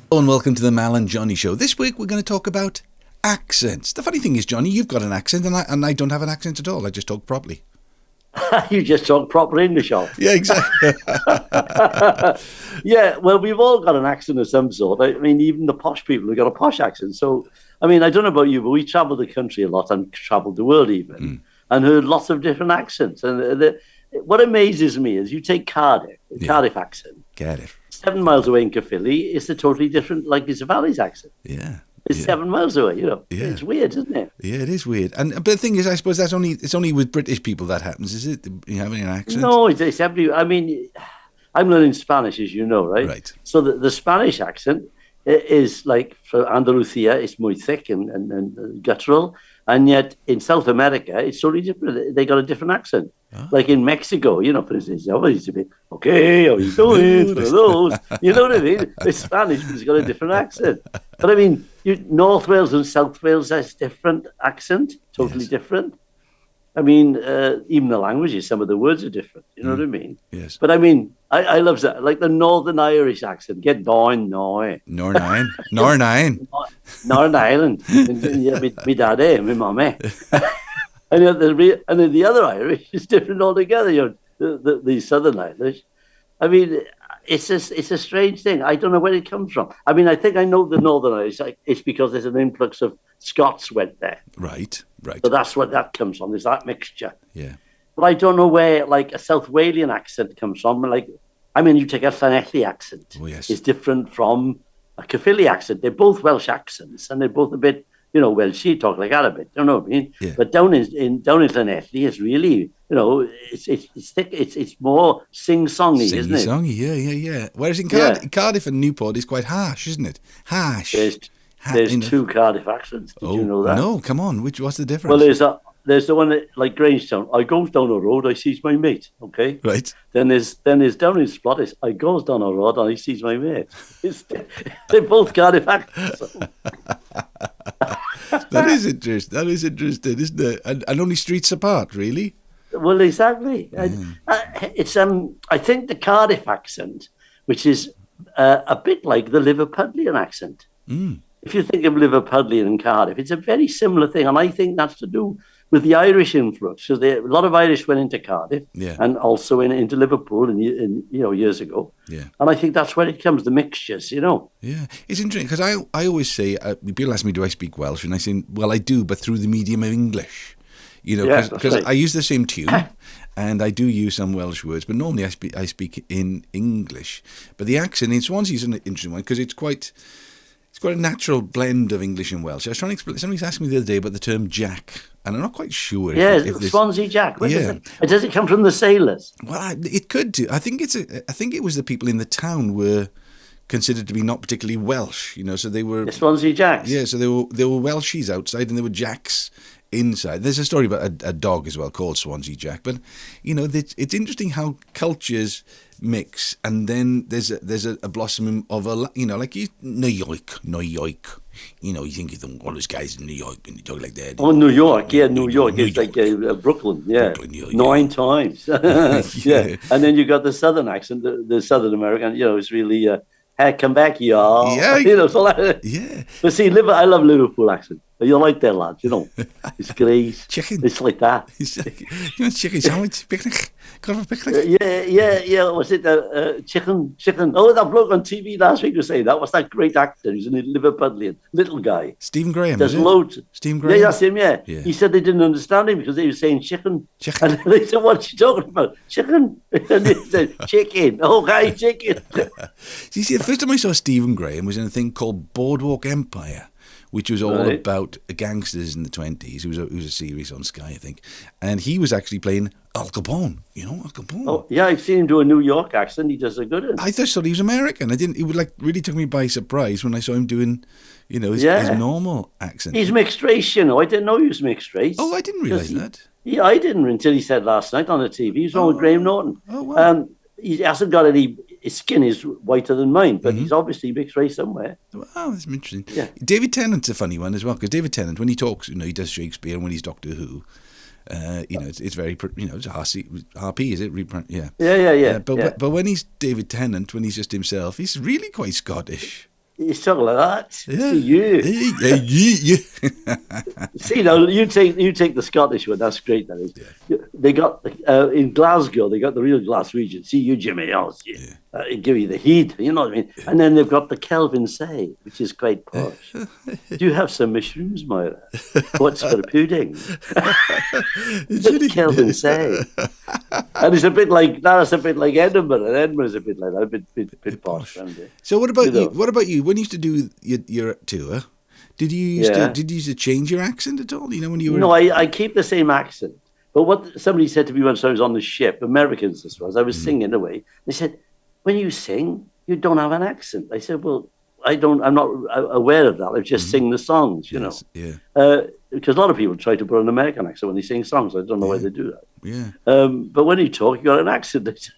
Hello and welcome to the Mal and Johnny Show. This week we're going to talk about accents. The funny thing is, Johnny, you've got an accent and I don't have an accent at all. I just talk properly. You just talk proper English, Al. Yeah, exactly. Yeah, well, we've all got an accent of some sort. I mean, even the posh people have got a posh accent. So, I mean, I don't know about you, but we travel the country a lot and traveled the world even, and heard lots of different accents. And what amazes me is you take Cardiff, the Cardiff accent. Cardiff. 7 miles away in Caerphilly, it's a totally different, like it's a Valley's accent. Yeah. It's 7 miles away, you know. Yeah. It's weird, isn't it? Yeah, it is weird. But the thing is, I suppose it's only with British people that happens, is it? You having an accent? No, it's every. I mean, I'm learning Spanish, as you know, right? Right. So the Spanish accent is like for Andalusia, it's muy thick and guttural, and yet in South America, it's totally different. They got a different accent. Oh. Like in Mexico, you know, for instance, it's a bit, okay, how you doing? For those, you know what I mean? It's Spanish, but it's got a different accent. But I mean, North Wales and South Wales has different accent, totally different. I mean, even the languages, some of the words are different. You know what I mean? Yes. But I mean, I love that. Like the Northern Irish accent. Get down now. Northern Ireland. Northern Ireland. Me daddy, me mommy. And then the other Irish is different altogether. You know, the Southern Irish. I mean, it's a strange thing. I don't know where it comes from. I mean, I think I know the Northern Irish. It's because there's an influx of Scots went there. Right. So that's where that comes from. There's that mixture. Yeah. But I don't know where, like, a South Walian accent comes from. Like, I mean, you take a Llanelli accent. Oh, yes. It's different from a Caerphilly accent. They're both Welsh accents, and they're both a bit, you know, Welsh. Talk like that a bit. You know what I mean? Yeah. But down in Llanelli, it's really, you know, it's thick. It's more sing-songy, isn't it? Sing-songy, yeah. Whereas in Cardiff and Newport is quite harsh, isn't it? Harsh. There's two Cardiff accents. Did you know that? No, come on. What's the difference? Well, there's the one that, like Grangetown. I goes down a road, I sees my mate. Okay. Right. Then there's down in Spottis. I goes down a road and I sees my mate. They're both Cardiff accents. That is interesting, isn't it? And only streets apart, really. Well, exactly. It's I think the Cardiff accent, which is a bit like the Liverpudlian accent. If you think of Liverpudlian and Cardiff, it's a very similar thing, and I think that's to do with the Irish influence. So a lot of Irish went into Cardiff, and also into Liverpool, in years ago. Yeah, and I think that's where it comes, the mixtures, you know. Yeah, it's interesting because I always say, people ask me, do I speak Welsh, and I say, well, I do, but through the medium of English. You know, because I use the same tune, and I do use some Welsh words, but normally I speak in English. But the accent in Swansea is an interesting one because it's quite a natural blend of English and Welsh. I was trying to explain. Somebody asked me the other day about the term Jack, and I'm not quite sure. If Swansea Jack. Does it come from the sailors? Well, it could do. I think it was the people in the town were considered to be not particularly Welsh. You know, so they were the Swansea Jacks. Yeah, so there were Welshies outside, and there were Jacks inside. There's a story about a dog as well called Swansea Jack. But you know, it's interesting how cultures mix, and then there's a blossoming of like New York. You know, you think of all those guys in New York when they talk like that. Oh, New York. It's like Brooklyn. Yeah, Brooklyn, New York, 9 times. Yeah, and then you got the Southern accent, the Southern American. You know, it's really hey, come back, y'all. Yeah, you know, so like, yeah. But see, I love Liverpool accent. You like that, lads, you know. It's great. Chicken. It's like that. You want chicken sandwich? Picnic? Go for a picnic? Yeah. Was it chicken? Oh, that bloke on TV last week was saying that. Was that great actor? He's a Liverpudlian, little guy. Stephen Graham, There's loads. Stephen Graham? Yeah, that's him, yeah. He said they didn't understand him because he was saying chicken. And they said, what are you talking about? Chicken? And he said, chicken. Okay, chicken. See, the first time I saw Stephen Graham was in a thing called Boardwalk Empire, which was all about gangsters in the 20s. It was a series on Sky, I think. And he was actually playing Al Capone, you know, Al Capone. Oh, yeah, I've seen him do a New York accent. He does a good one. I just thought he was American. It really took me by surprise when I saw him doing, you know, his normal accent. He's mixed race, you know. I didn't know he was mixed race. Oh, I didn't realise that. Yeah, I didn't until he said last night on the TV. He's on with Graham Norton. Oh, wow. He hasn't got any. His skin is whiter than mine, but he's obviously mixed race somewhere. Wow, that's interesting. Yeah. David Tennant's a funny one as well, because David Tennant, when he talks, you know, he does Shakespeare, and when he's Doctor Who, you know, it's very, you know, it's RP, is it? Yeah. But when he's David Tennant, when he's just himself, he's really quite Scottish. It's something like that. Yeah. See you. Yeah. See, now you take the Scottish one. That's great. That is. Yeah. They got in Glasgow. They got the real Glaswegian. See you, Jimmy. Oh, see, give you the heat. You know what I mean? Yeah. And then they've got the Kelvin say, which is quite posh. Do you have some mushrooms, Moira? What's for pudding? Kelvin say, and it's a bit like that. It's a bit like Edinburgh, and Edinburgh's a bit like that, a bit posh. So what about you? What about you? When you used to do your tour, did you used to change your accent at all? You know, when you were... No, I keep the same accent. But what somebody said to me once I was on the ship, Americans this was, I was singing away. They said, when you sing, you don't have an accent. I said, well, I'm not aware of that. I just sing the songs, you know. Yeah. Because a lot of people try to put an American accent when they sing songs. I don't know why they do that. Yeah. But when you talk, you got an accent. It's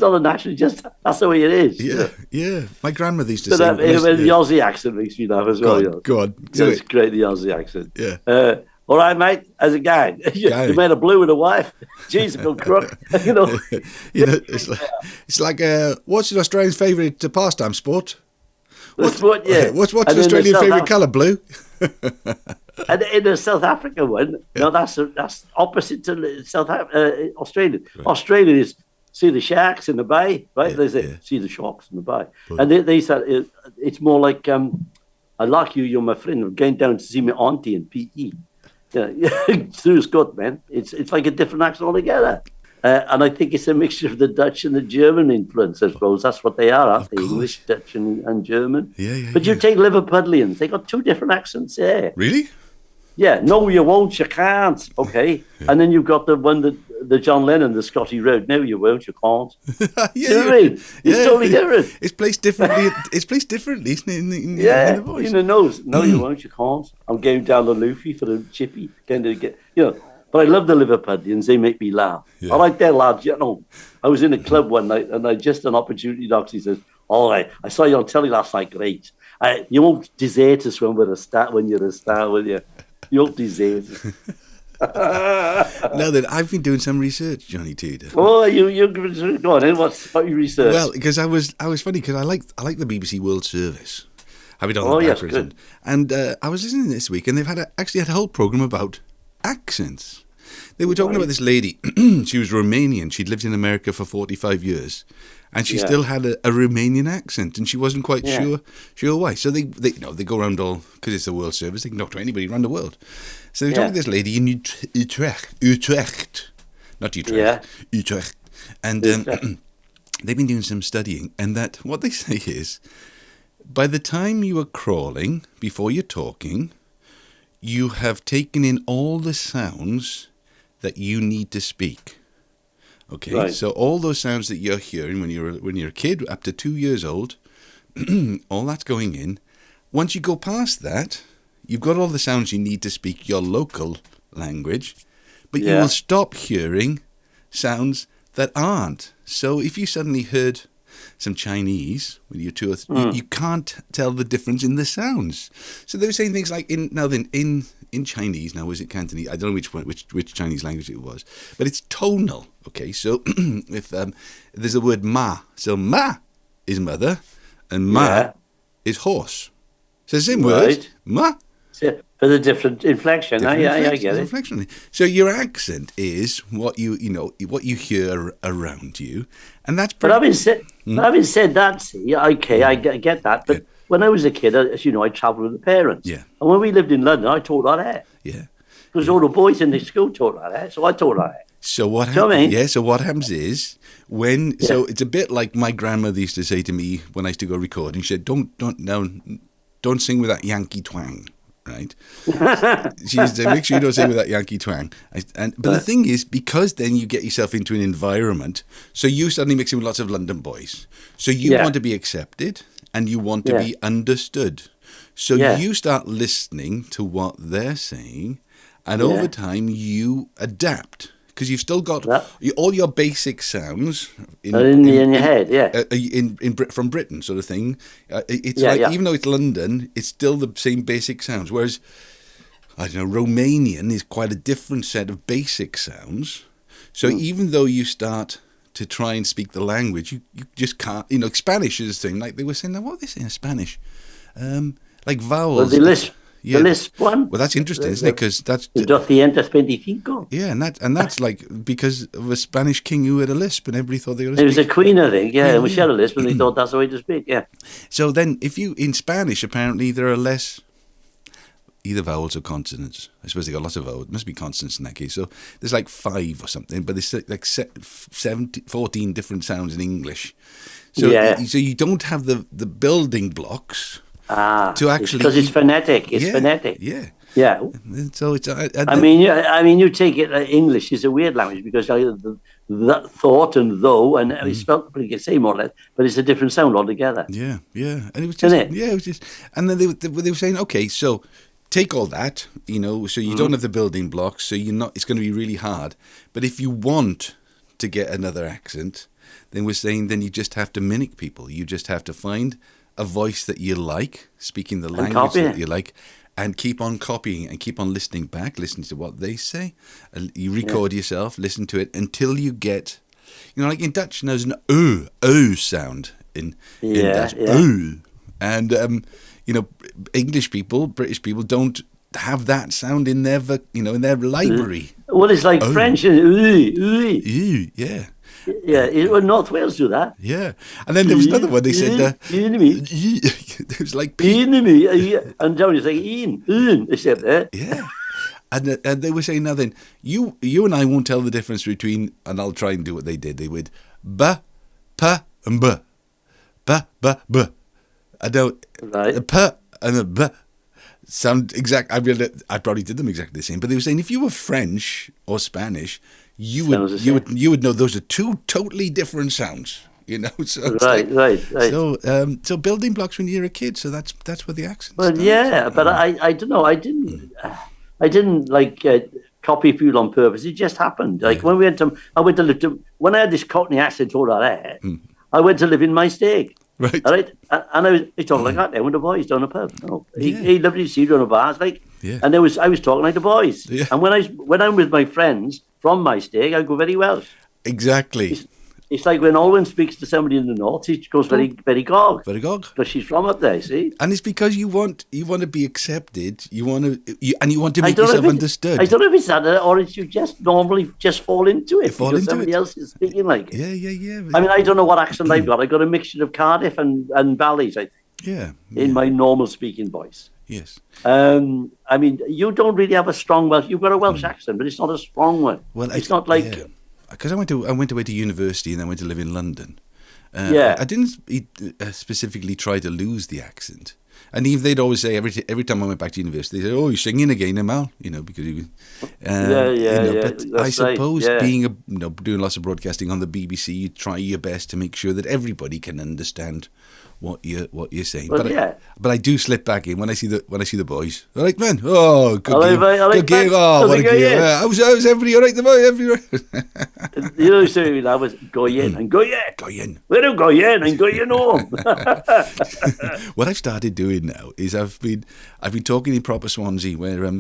not a natural. Just that's the way it is. Yeah. You know? Yeah. My grandmother used to say. The Aussie accent makes me laugh as well. Go on. It's great, the Aussie accent. Yeah. All right, mate. As a guy, you made a blue with a wife. Jeez, a crook. You know. It's like what's an Australian's favourite pastime sport? What's an Australian favourite colour? Blue. And in the South Africa one, no, that's opposite to Australia. Right. Australia is see the sharks in the bay, right? Yeah, they say see the sharks in the bay, and they said it's more like I like you, you're my friend. I'm going down to see my auntie in PE. Through Scott, man. It's like a different accent altogether. And I think it's a mixture of the Dutch and the German influence, I suppose. That's what they are, aren't they? English, Dutch, and German. But you take Liverpudlians, they got two different accents there. Really? Yeah. No, you won't, you can't. Okay. And then you've got the one that the John Lennon, the Scotty Road. No, you won't, you can't. It's totally different. It's placed differently. It's placed differently, isn't it? In the voice. In the nose. No, you won't, you can't. I'm going down the Luffy for the chippy. Going to get, But I love the Liverpudlians. They make me laugh. Yeah. I like their lads. I was in a club one night and I just an opportunity knocks. He says, all right, I saw you on telly last night. Great. You won't desert us when you're a star, will you? You won't desert us. Now then, I've been doing some research, Johnny Tudor. Oh, you go on. What your research? Well, because I was funny because I like the BBC World Service. Have you done that? Yes, good. And I was listening this week, and they've actually had a whole program about accents. They were talking about this lady. She was Romanian. She'd lived in America for 45 years, and she still had a Romanian accent, and she wasn't quite sure why. So they go around all because it's the World Service. They can talk to anybody around the world. So they're talking to this lady in Utrecht, not Utrecht, Utrecht, and they've been doing some studying, and that what they say is, by the time you are crawling, before you're talking, you have taken in all the sounds that you need to speak. Okay, right. So all those sounds that you're hearing when you're a kid, up to 2 years old, all that's going in. Once you go past that, you've got all the sounds you need to speak your local language, but you will stop hearing sounds that aren't. So if you suddenly heard some Chinese when you're 2 or 3, you can't tell the difference in the sounds. So they were saying things like in Chinese, now was it Cantonese? I don't know which Chinese language it was, but it's tonal. Okay, so if there's the word ma, so ma is mother and ma is horse. So the same word, ma. For the different inflection. I get it. Inflection. So your accent is what you hear around you, and that's. But having said that, see, okay, I get that. But when I was a kid, as you know, I travelled with the parents. Yeah. And when we lived in London, I taught that. Yeah. Because all the boys in the school taught that, so I taught that. So what happens? Yeah. So what happens is so it's a bit like my grandmother used to say to me when I used to go recording. She said, "Don't sing with that Yankee twang." Right? She used to make sure you don't say with that Yankee twang. But the thing is, because then you get yourself into an environment, so you suddenly mix in with lots of London boys. So you want to be accepted and you want to be understood. So you start listening to what they're saying, and over time you adapt. Because you've still got all your basic sounds in your head, from Britain, sort of thing. It's even though it's London, it's still the same basic sounds. Whereas, I don't know, Romanian is quite a different set of basic sounds. So even though you start to try and speak the language. You just can't. Spanish is a thing. Like they were saying, what are they saying in Spanish? Like vowels. Well, the lisp. Yeah. The lisp one. Well, that's interesting, isn't it? Because that's... 225. Yeah, and that's like because of a Spanish king who had a lisp and everybody thought they were. It was a queen, I think, and she had a lisp and they thought that's the way to speak, yeah. So then, in Spanish, apparently there are less either vowels or consonants. I suppose they got lots of vowels. It must be consonants in that case. So there's like 5 or something, but there's like 14 different sounds in English. So, so you don't have the building blocks to actually... because it's phonetic. It's phonetic. Yeah. Yeah. So it's... I mean, you take it. English is a weird language because that thought and though and it's spelled pretty the same more or less, but it's a different sound altogether. Yeah, and it was just... Isn't it? Yeah, it was just... And then they were saying, okay, so... Take all that, so you don't have the building blocks, so it's going to be really hard. But if you want to get another accent, then we're saying then you just have to mimic people. You just have to find a voice that you like, speaking the language that you like, and keep on copying and keep on listening back, listening to what they say. You record yourself, listen to it until you get, like in Dutch, there's an o sound in Dutch. O. And, English people, British people don't have that sound in their, in their library. Well, it's like French. Yeah. Yeah, well, North Wales do that. Yeah. And then there was another one, they said... It was like... And down you say, Ian, they said there. Yeah. And they were saying nothing. You and I won't tell the difference between, and I'll try and do what they did. They would, ba, pa, and ba. Ba, ba, ba. I don't... Right. The p and the b sound exact. I probably did them exactly the same. But they were saying if you were French or Spanish, you would know those are 2 totally different sounds. So right. So building blocks when you're a kid. So that's where the accent. Well, starts. but I don't know. I didn't like copy people on purpose. It just happened. Like when I went to live when I had this Cockney accent all that I went to live in my stake. Right. All right. And I talked like that there when the boys down the pub. No. He loved to see down the bars, and I was talking like the boys. Yeah. And when I'm with my friends from my stake, I go very well. Exactly. It's like when Olwen speaks to somebody in the north, he goes very, very gog. Very gog. Because she's from up there, see? And it's because you want to be accepted, you want to make yourself understood. I don't know if it's that or it's you just normally just fall into it because somebody else is speaking like it. Yeah. I mean, I don't know what accent I've got. I've got a mixture of Cardiff and Valleys, I think. Yeah. In my normal speaking voice. Yes. I mean, you don't really have a strong Welsh. You've got a Welsh accent, but it's not a strong one. Well, it's not like... Yeah. Because I went away to university and then went to live in London. I didn't specifically try to lose the accent. And even they'd always say every time I went back to university, they said, "Oh, you're singing again, Mal," because he was. But I suppose being doing lots of broadcasting on the BBC, you try your best to make sure that everybody can understand what you're saying. Well, but I do slip back in when I see the boys. All right, man. Oh, good game. Good game. Oh, what a game. How's everybody? All right, the boy. Everywhere. You know, so that was go in and go in. Go in. We don't go in and go in home. What I've started doing now is I've been talking in proper Swansea where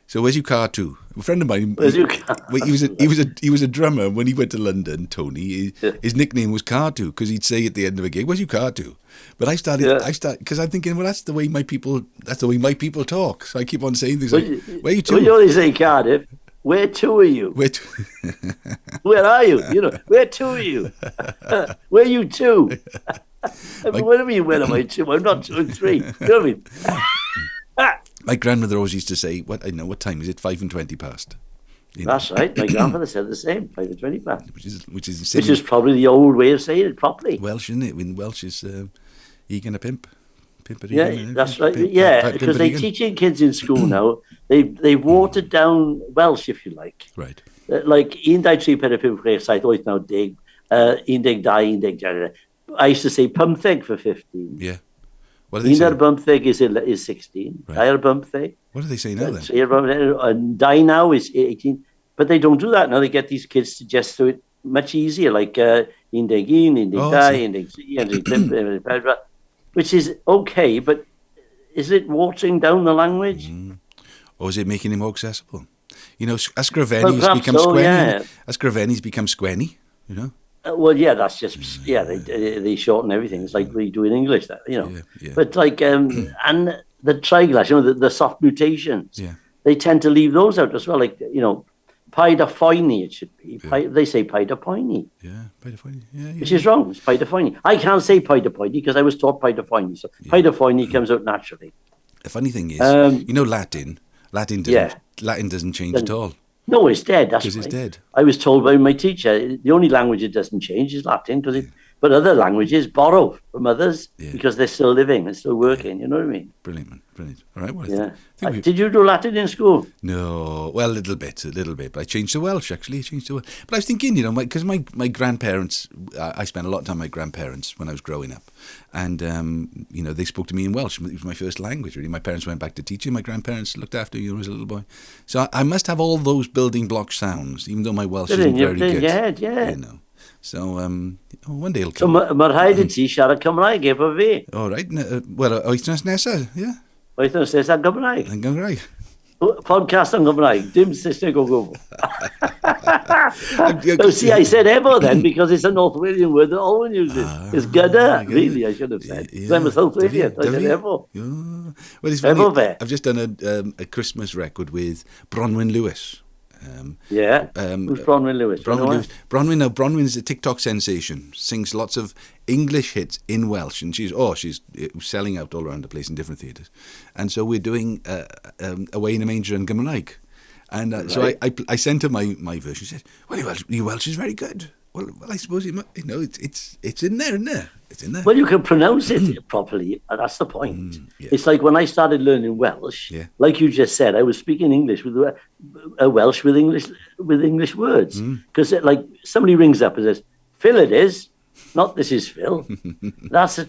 so where's your car to? A friend of mine. He was a drummer when he went to London. Tony, his nickname was Car2 because he'd say at the end of a gig, "Where's your car to?" But I started because I'm thinking, well, that's the way my people talk. So I keep on saying things like, "Where are you to?" Well, you only say Cardiff. Where to are you? Where are you? Where to are you? Where are you to? I mean, what do you mean, where am I to? I'm not 2 and 3. You know what I mean? My grandmother always used to say, "What time is it? 5 and 20 past." That's right. My grandfather said the same, 5 and 20 past. Which is probably the old way of saying it properly. Welsh, isn't it? In Welsh is Egan a pimp. That's right. Because they're teaching kids in school now. They've watered down Welsh, if you like. Right. Like 1, 2, 3, 4, 5, 6, 7, 8 now, 10, 11, 12. I used to say pumtheg for 15. Yeah. What do they say? Bumtheg is 16. Right. Bumtheg. What do they say now then? And die now is 18. But they don't do that now. They get these kids to just do it much easier, like which is okay, but is it watering down the language? Or is it making it more accessible? Ysgrifenny's become squenny. Ysgrifenny's become squenny, Well, yeah, that's just they shorten everything. It's like we do in English, that Yeah. But like and the triglass, the soft mutations, Yeah. they tend to leave those out as well. Like Paidafoini, it should be. They say Paidapoini. Yeah, Paidafoini. Yeah. Which is wrong. It's Paidafoini. I can't say Paidapoini because I was taught Paidafoini. So Paidafoini comes out naturally. The funny thing is, Latin. Latin doesn't change at all. No, it's dead. That's because it's dead. I was told by my teacher the only language it doesn't change is Latin, but other languages borrow from others because they're still living and still working. You know what I mean? Brilliant, man. Brilliant. All right. Well, did you do Latin in school? No. Well, a little bit. But I changed to Welsh, actually. But I was thinking, because my grandparents, I spent a lot of time with my grandparents when I was growing up. And, they spoke to me in Welsh. It was my first language, really. My parents went back to teaching. My grandparents looked after me when I was a little boy. So I must have all those building block sounds, even though my Welsh isn't very good. Yeah. So, one day it'll come. So, mae'r rhaid I ti siarad Cymraeg efo fi. All right. Well, wythnos nesa, yeah. Wythnos nesa Gymraeg. Yn Gymraeg. Podcast on Gymraeg, dim Saesneg o gwbl. See, I said efo then because it's a North Walian word that Olwen uses. It's gyda, really, I should have said. I'm a South Walian, I said efo. Well, it's funny. I've just done a Christmas record with Bronwyn Lewis. Who's Bronwyn Lewis? Bronwyn is a TikTok sensation. Sings lots of English hits in Welsh, and she's selling out all around the place in different theatres. And so we're doing Away in a Manger in Gymraeg. And so I sent her my version. She said, "Well, your Welsh is very good." Well, I suppose it's in there, isn't it? It's in there. Well, you can pronounce it properly, and that's the point. It's like when I started learning Welsh, like you just said, I was speaking English with Welsh with English words because like somebody rings up and says, "Phil, it is." Not this is Phil. That's a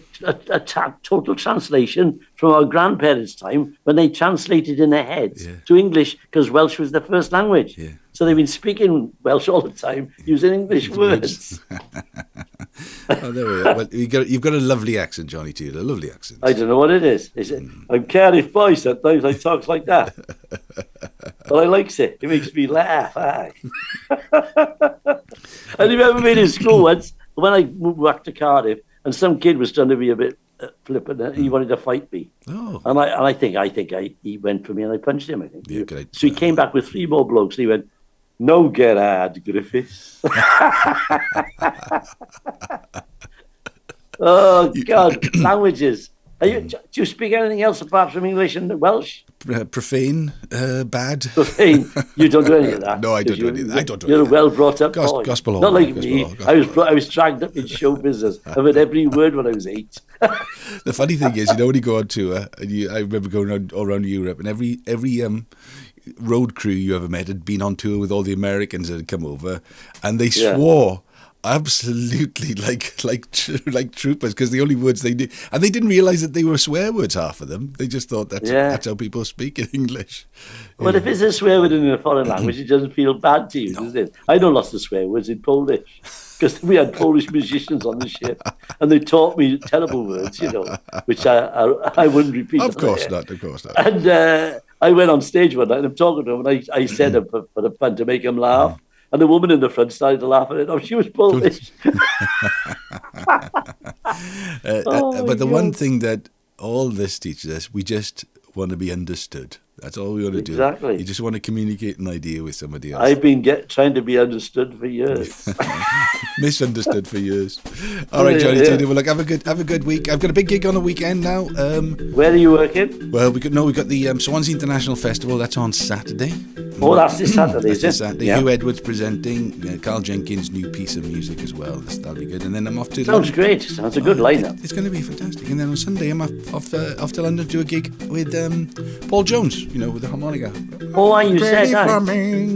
total translation from our grandparents' time when they translated in their heads to English because Welsh was their first language. Yeah. So they've been speaking Welsh all the time using English words. Oh, there we are. Well, you've got a lovely accent, Johnny T. A lovely accent. I don't know what it is. I'm Cardiff boy sometimes. I talk like that. But I likes it. It makes me laugh. I remember being in school once when I moved back to Cardiff, and some kid was trying to be a bit flippant. He wanted to fight me. Oh. And I think he went for me, and I punched him. I think. Yeah, so he came back with 3 more blokes, and he went, "No Gerard Griffiths." Oh God, languages. Do you speak anything else apart from English and Welsh? Profane, bad. Profane. You don't do any of that. No, I don't do any of that. You're a well brought up boy. Gospel Not like me. I was dragged up in show business. I've heard every word when I was 8. The funny thing is, when you go on tour, I remember going around Europe, and every road crew you ever met had been on tour with all the Americans that had come over, and they swore absolutely like troopers because the only words they knew, and they didn't realise that they were swear words, half of them. They just thought that's how people speak in English. Well, if it's a swear word in a foreign language, it doesn't feel bad to you, does it? I know lots of swear words in Polish because we had Polish musicians on the ship, and they taught me terrible words, which I wouldn't repeat. Of course not. And I went on stage one night and I'm talking to him, and I said for the fun to make him laugh. And the woman in the front started to laugh at it. Oh, she was Polish. But the one thing that all this teaches us, we just want to be understood. That's all we want to do. Exactly. You just want to communicate an idea with somebody else. I've been trying to be understood for years. Misunderstood for years. All right, Johnny. Well, look, have a good week. I've got a big gig on the weekend now. Where are you working? Well, we've got the Swansea International Festival. That's on Saturday. Oh, that's this Saturday, is it? Saturday. Hugh Edwards presenting Carl Jenkins' new piece of music as well. That'll be good. And then I'm off to Sounds great. Sounds a good lineup. It's going to be fantastic. And then on Sunday, I'm off to London to do a gig with Paul Jones, with the harmonica. Oh, you said that.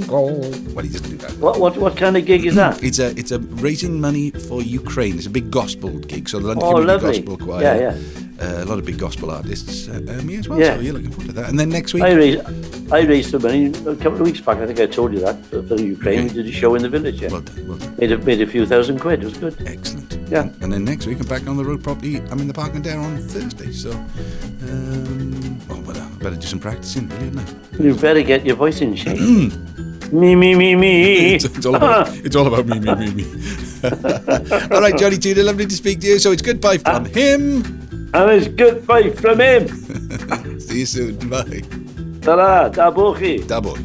Well, he doesn't do that. What kind of gig is that? It's a raising money for Ukraine. It's a big gospel gig. So the London Community Gospel Choir. Yeah. A lot of big gospel artists, me as well. So you're looking forward to that. And then next week, I raised some money a couple of weeks back. I think I told you that for Ukraine. Okay. We did a show in the village. Yeah. Well done. Made a few thousand quid. It was good. Excellent. Yeah. And then next week I'm back on the road properly. I'm in the Park and Dare on Thursday. So, I better do some practicing, really, isn't I? You better get your voice in shape. Me. It's all about me. All right, Johnny Tudor, lovely to speak to you. So it's goodbye from him. And it's goodbye from him. See you soon. Bye. Ta-ra, da bo chi. Da bo.